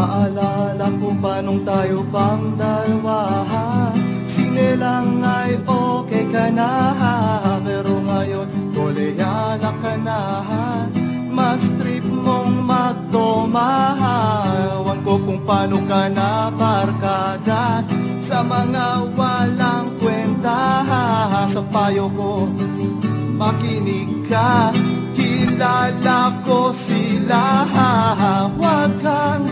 Naalala ko pa nung tayo pang dalawa, sinelang ay okay ka na, pero ngayon koleyala ka na. Mas trip mong magtoma, ewan ko kung paano ka na barkada sa mga walang kwenta. Sa payo ko makinig ka, kilala ko sila. Huwag kang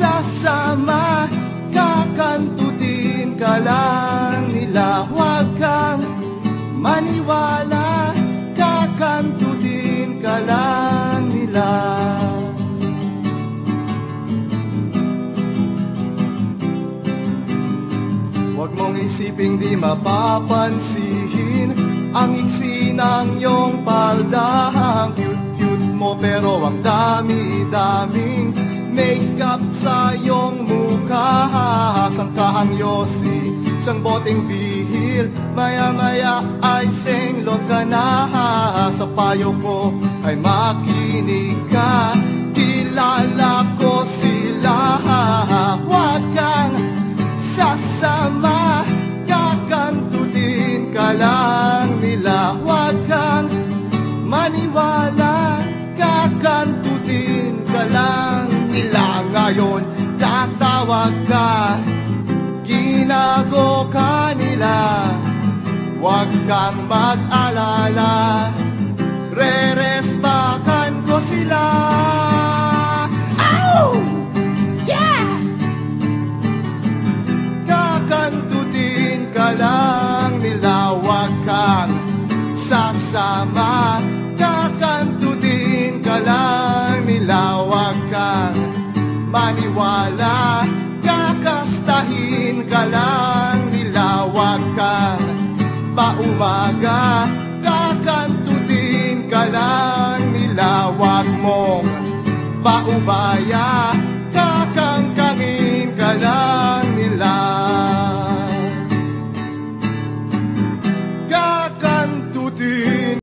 sasama, kakantutin ka lang nila. Huwag kang maniwala, kakantutin ka lang nila. Huwag mong isiping di mapapansin ang iksi ng iyong palda. Ang cute-cute mo pero ang dami-daming makeup sa iyong mukha. Sangkahang yosi, isang boteng bihir, maya-maya ay senglot ka na. Sa payo ko ay makinig ka, kilala ko sila. Huwag kang sasama, kakantutin ka lang nila. Huwag kang maniwala, kakantutin ka lang nila. Ngayon tatawag ka, ginago ka nila. Huwag kang mag-alala, re-resbakan ko sila. Ow! Yeah! Kakantutin ka lang nila. Huwag kang sasama, kakantutin ka lang nila. Huwag kang maniwala, kakastahin ka lang nila. Huwag kang paumaga, kakantutin ka lang nila. Huwag mong paubaya, kakangkangin ka lang